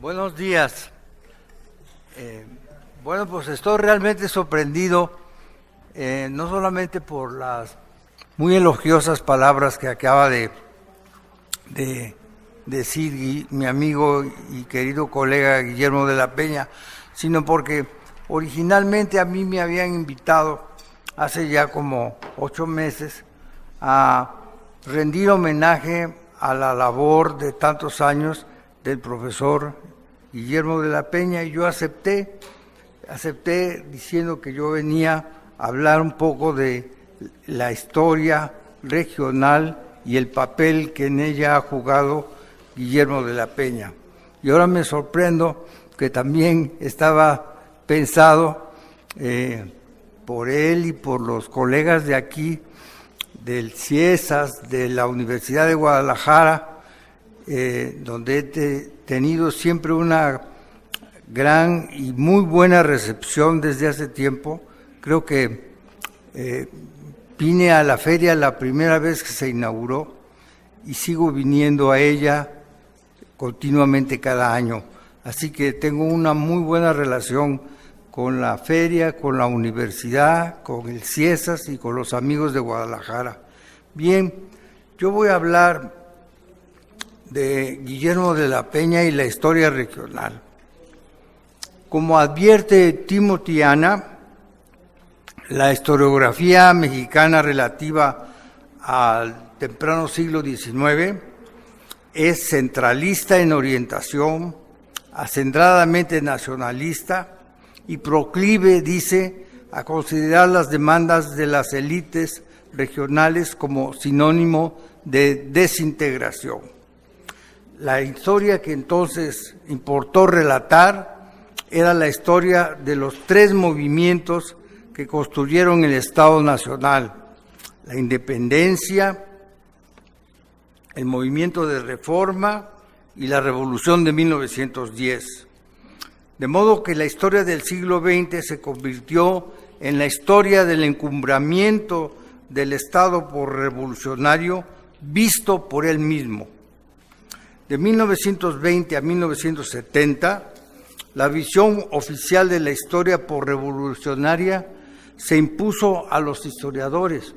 Buenos días. Bueno, pues estoy realmente sorprendido, no solamente por las muy elogiosas palabras que acaba de decir mi amigo y querido colega Guillermo de la Peña, sino porque originalmente a mí me habían invitado hace ya como 8 meses a rendir homenaje a la labor de tantos años del profesor Guillermo de la Peña, y yo acepté diciendo que yo venía a hablar un poco de la historia regional y el papel que en ella ha jugado Guillermo de la Peña. Y ahora me sorprendo que también estaba pensado por él y por los colegas de aquí, del CIESAS, de la Universidad de Guadalajara, donde he tenido siempre una gran y muy buena recepción desde hace tiempo. Creo que vine a la feria la primera vez que se inauguró y sigo viniendo a ella continuamente cada año. Así que tengo una muy buena relación con la feria, con la universidad, con el CIESAS y con los amigos de Guadalajara. Bien, yo voy a hablar de Guillermo de la Peña y la historia regional. Como advierte Timothy Ana, la historiografía mexicana relativa al temprano siglo XIX es centralista en orientación, acentradamente nacionalista y proclive, dice, a considerar las demandas de las élites regionales como sinónimo de desintegración. La historia que entonces importó relatar era la historia de los 3 movimientos que construyeron el Estado Nacional: la independencia, el movimiento de reforma y la revolución de 1910. De modo que la historia del siglo XX se convirtió en la historia del encumbramiento del Estado por revolucionario visto por él mismo. De 1920 a 1970, la visión oficial de la historia por revolucionaria se impuso a los historiadores,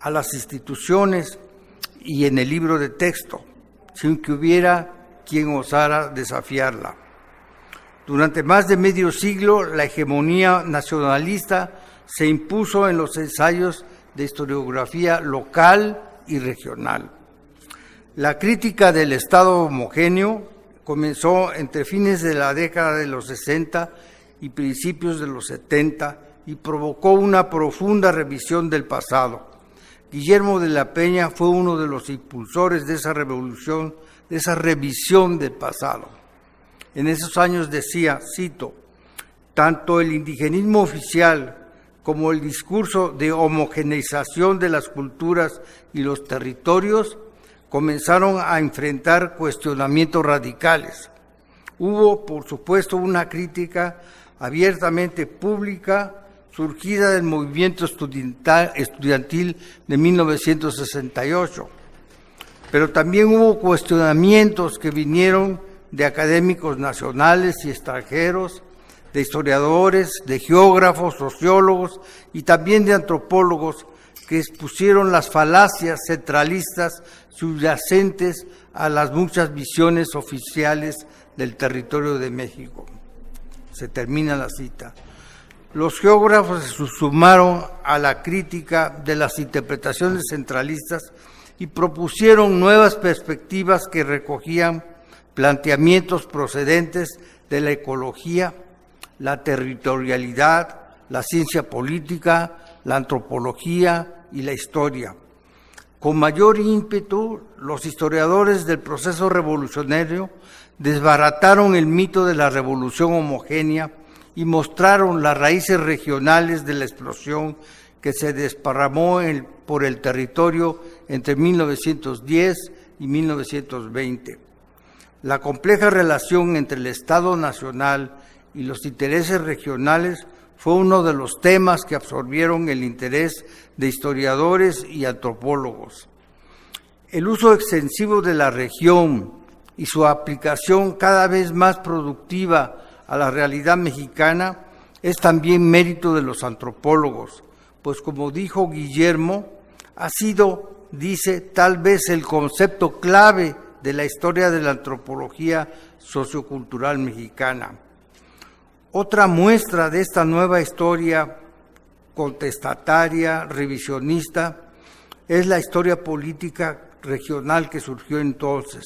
a las instituciones y en el libro de texto, sin que hubiera quien osara desafiarla. Durante más de medio siglo, la hegemonía nacionalista se impuso en los ensayos de historiografía local y regional. La crítica del Estado homogéneo comenzó entre fines de la década de los 60 y principios de los 70 y provocó una profunda revisión del pasado. Guillermo de la Peña fue uno de los impulsores de esa revolución, de esa revisión del pasado. En esos años decía, cito, tanto el indigenismo oficial como el discurso de homogeneización de las culturas y los territorios comenzaron a enfrentar cuestionamientos radicales. Hubo, por supuesto, una crítica abiertamente pública surgida del movimiento estudiantil de 1968, pero también hubo cuestionamientos que vinieron de académicos nacionales y extranjeros, de historiadores, de geógrafos, sociólogos y también de antropólogos que expusieron las falacias centralistas subyacentes a las muchas visiones oficiales del territorio de México. Se termina la cita. Los geógrafos se sumaron a la crítica de las interpretaciones centralistas y propusieron nuevas perspectivas que recogían planteamientos procedentes de la ecología, la territorialidad, la ciencia política, la antropología y la historia. Con mayor ímpetu, los historiadores del proceso revolucionario desbarataron el mito de la revolución homogénea y mostraron las raíces regionales de la explosión que se desparramó por el territorio entre 1910 y 1920. La compleja relación entre el Estado Nacional y los intereses regionales fue uno de los temas que absorbieron el interés de historiadores y antropólogos. El uso extensivo de la región y su aplicación cada vez más productiva a la realidad mexicana es también mérito de los antropólogos, pues como dijo Guillermo, ha sido, dice, tal vez el concepto clave de la historia de la antropología sociocultural mexicana. Otra muestra de esta nueva historia contestataria, revisionista, es la historia política regional que surgió entonces.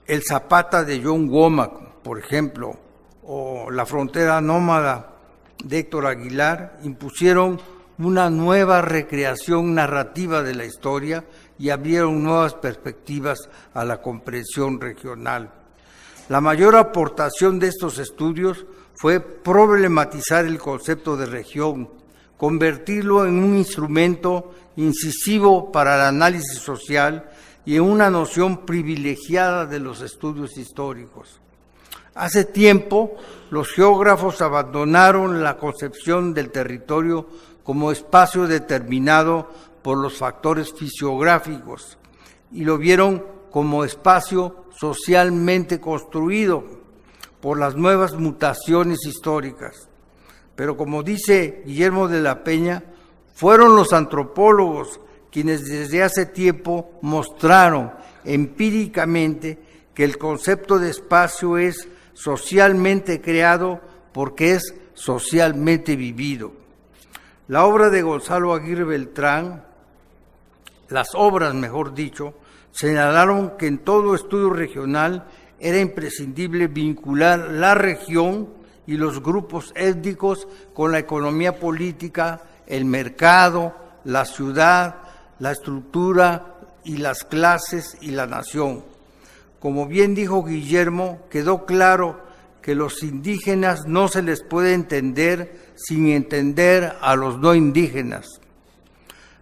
El Zapata de John Womack, por ejemplo, o La frontera nómada de Héctor Aguilar, impusieron una nueva recreación narrativa de la historia y abrieron nuevas perspectivas a la comprensión regional. La mayor aportación de estos estudios fue problematizar el concepto de región, convertirlo en un instrumento incisivo para el análisis social y en una noción privilegiada de los estudios históricos. Hace tiempo, los geógrafos abandonaron la concepción del territorio como espacio determinado por los factores fisiográficos y lo vieron como espacio socialmente construido por las nuevas mutaciones históricas. Pero como dice Guillermo de la Peña, fueron los antropólogos quienes desde hace tiempo mostraron empíricamente que el concepto de espacio es socialmente creado porque es socialmente vivido. La obra de Gonzalo Aguirre Beltrán, las obras, mejor dicho, señalaron que en todo estudio regional era imprescindible vincular la región y los grupos étnicos con la economía política, el mercado, la ciudad, la estructura y las clases y la nación. Como bien dijo Guillermo, quedó claro que los indígenas no se les puede entender sin entender a los no indígenas.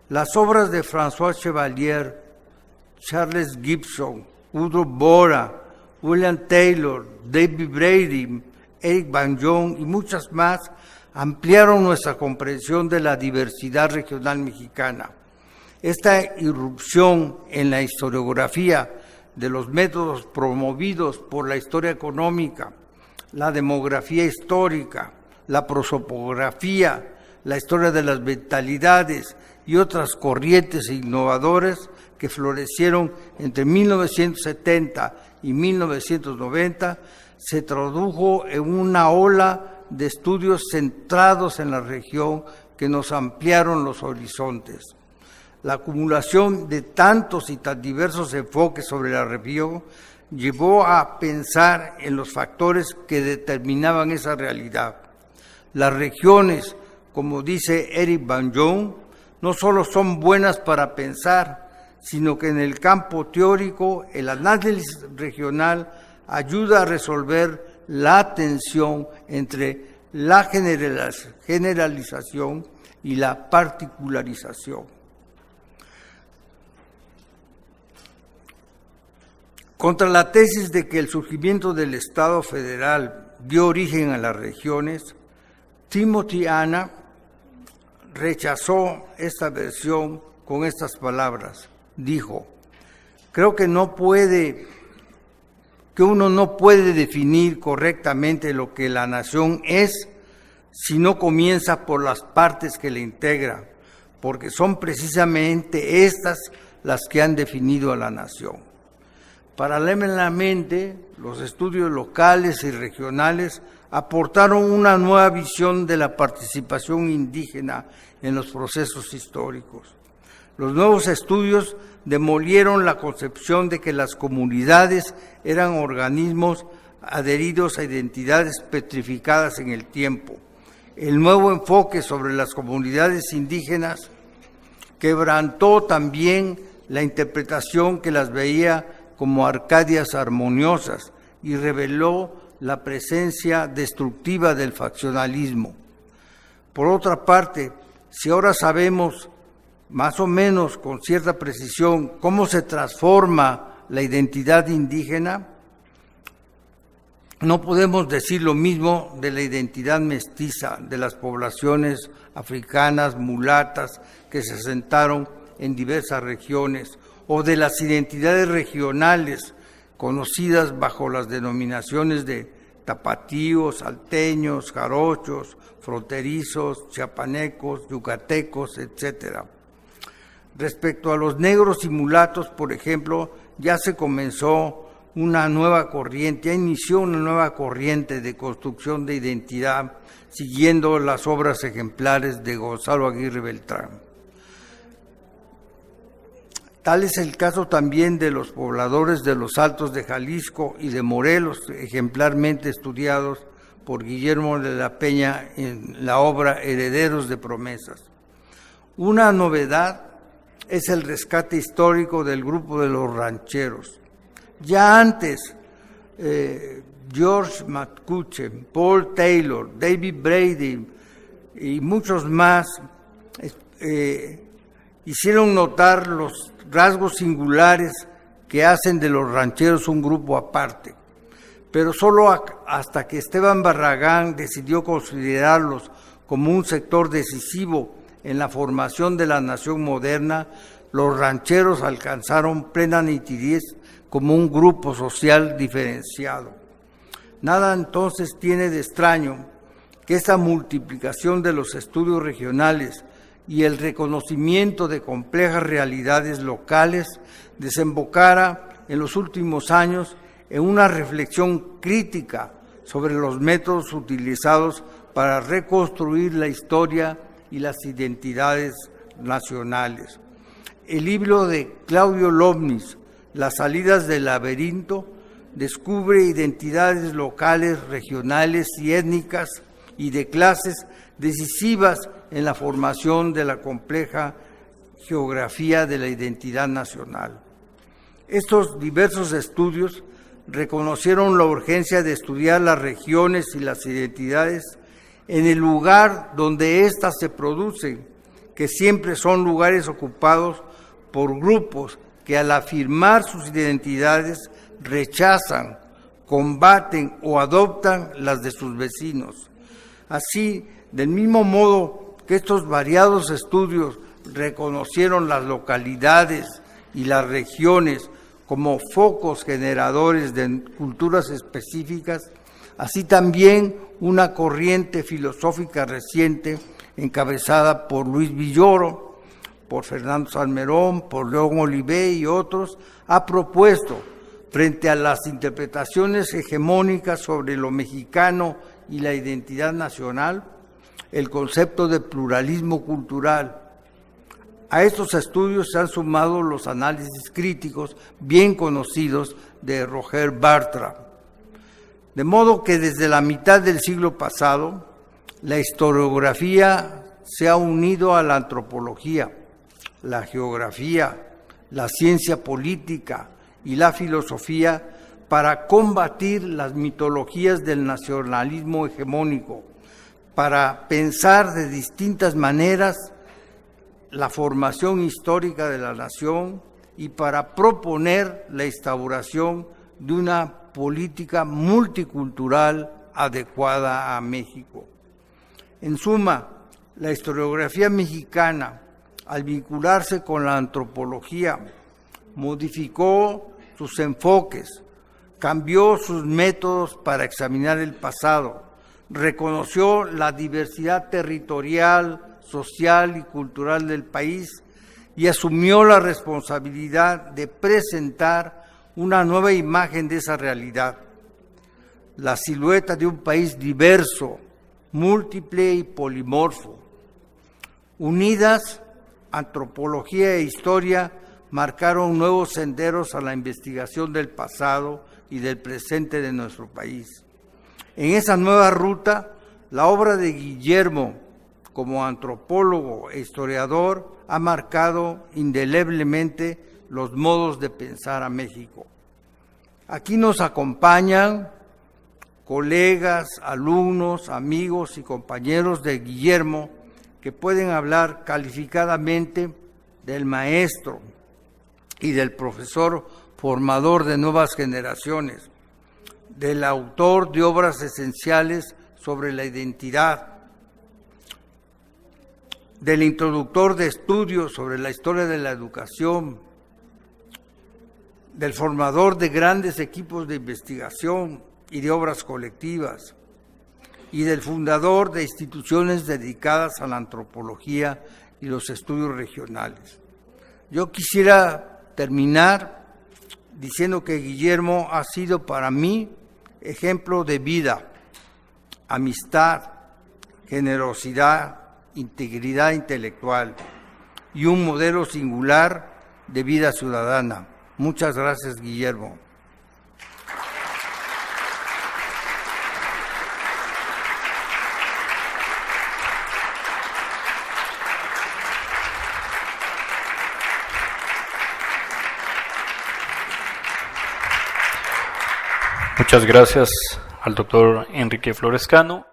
Las obras de François Chevalier, Charles Gibson, Udo Bora, William Taylor, David Brady, Eric Van Jong y muchas más ampliaron nuestra comprensión de la diversidad regional mexicana. Esta irrupción en la historiografía de los métodos promovidos por la historia económica, la demografía histórica, la prosopografía, la historia de las mentalidades y otras corrientes innovadoras que florecieron entre 1970 y 1990, se tradujo en una ola de estudios centrados en la región que nos ampliaron los horizontes. La acumulación de tantos y tan diversos enfoques sobre la región llevó a pensar en los factores que determinaban esa realidad. Las regiones, como dice Eric Van Jong, no solo son buenas para pensar, sino que en el campo teórico el análisis regional ayuda a resolver la tensión entre la generalización y la particularización. Contra la tesis de que el surgimiento del Estado federal dio origen a las regiones, Timothy Ana rechazó esta versión con estas palabras. Dijo: creo que uno no puede definir correctamente lo que la nación es si no comienza por las partes que la integran, porque son precisamente estas las que han definido a la nación. Paralelamente, los estudios locales y regionales aportaron una nueva visión de la participación indígena en los procesos históricos. Los nuevos estudios demolieron la concepción de que las comunidades eran organismos adheridos a identidades petrificadas en el tiempo. El nuevo enfoque sobre las comunidades indígenas quebrantó también la interpretación que las veía como Arcadias armoniosas y reveló la presencia destructiva del faccionalismo. Por otra parte, si ahora sabemos más o menos con cierta precisión cómo se transforma la identidad indígena, no podemos decir lo mismo de la identidad mestiza de las poblaciones africanas, mulatas, que se asentaron en diversas regiones, o de las identidades regionales conocidas bajo las denominaciones de tapatíos, salteños, jarochos, fronterizos, chiapanecos, yucatecos, etc. Respecto a los negros y mulatos, por ejemplo, ya se comenzó una nueva corriente, ya inició una nueva corriente de construcción de identidad, siguiendo las obras ejemplares de Gonzalo Aguirre Beltrán. Tal es el caso también de los pobladores de los Altos de Jalisco y de Morelos, ejemplarmente estudiados por Guillermo de la Peña en la obra Herederos de Promesas. Una novedad es el rescate histórico del grupo de los rancheros. Ya antes, George McCutcheon, Paul Taylor, David Brady y muchos más hicieron notar los rasgos singulares que hacen de los rancheros un grupo aparte, pero solo hasta que Esteban Barragán decidió considerarlos como un sector decisivo en la formación de la nación moderna, los rancheros alcanzaron plena nitidez como un grupo social diferenciado. Nada entonces tiene de extraño que esta multiplicación de los estudios regionales y el reconocimiento de complejas realidades locales desembocara en los últimos años en una reflexión crítica sobre los métodos utilizados para reconstruir la historia y las identidades nacionales. El libro de Claudio Lovnis, Las salidas del laberinto, descubre identidades locales, regionales y étnicas y de clases decisivas en la formación de la compleja geografía de la identidad nacional. Estos diversos estudios reconocieron la urgencia de estudiar las regiones y las identidades en el lugar donde éstas se producen, que siempre son lugares ocupados por grupos que al afirmar sus identidades rechazan, combaten o adoptan las de sus vecinos. Así, del mismo modo que estos variados estudios reconocieron las localidades y las regiones como focos generadores de culturas específicas, así también una corriente filosófica reciente encabezada por Luis Villoro, por Fernando Salmerón, por León Olivé y otros, ha propuesto, frente a las interpretaciones hegemónicas sobre lo mexicano y la identidad nacional, el concepto de pluralismo cultural. A estos estudios se han sumado los análisis críticos bien conocidos de Roger Bartra. De modo que desde la mitad del siglo pasado, la historiografía se ha unido a la antropología, la geografía, la ciencia política y la filosofía para combatir las mitologías del nacionalismo hegemónico, para pensar de distintas maneras la formación histórica de la nación y para proponer la instauración de una política multicultural adecuada a México. En suma, la historiografía mexicana, al vincularse con la antropología, modificó sus enfoques, cambió sus métodos para examinar el pasado, reconoció la diversidad territorial, social y cultural del país y asumió la responsabilidad de presentar una nueva imagen de esa realidad, la silueta de un país diverso, múltiple y polimorfo. Unidas, antropología e historia marcaron nuevos senderos a la investigación del pasado y del presente de nuestro país. En esa nueva ruta, la obra de Guillermo, como antropólogo e historiador, ha marcado indeleblemente los modos de pensar a México. Aquí nos acompañan colegas, alumnos, amigos y compañeros de Guillermo que pueden hablar calificadamente del maestro y del profesor formador de nuevas generaciones, del autor de obras esenciales sobre la identidad. del introductor de estudios sobre la historia de la educación, del formador de grandes equipos de investigación y de obras colectivas, y del fundador de instituciones dedicadas a la antropología y los estudios regionales. Yo quisiera terminar diciendo que Guillermo ha sido para mí ejemplo de vida, amistad, generosidad, integridad intelectual y un modelo singular de vida ciudadana. Muchas gracias, Guillermo. Muchas gracias al doctor Enrique Florescano.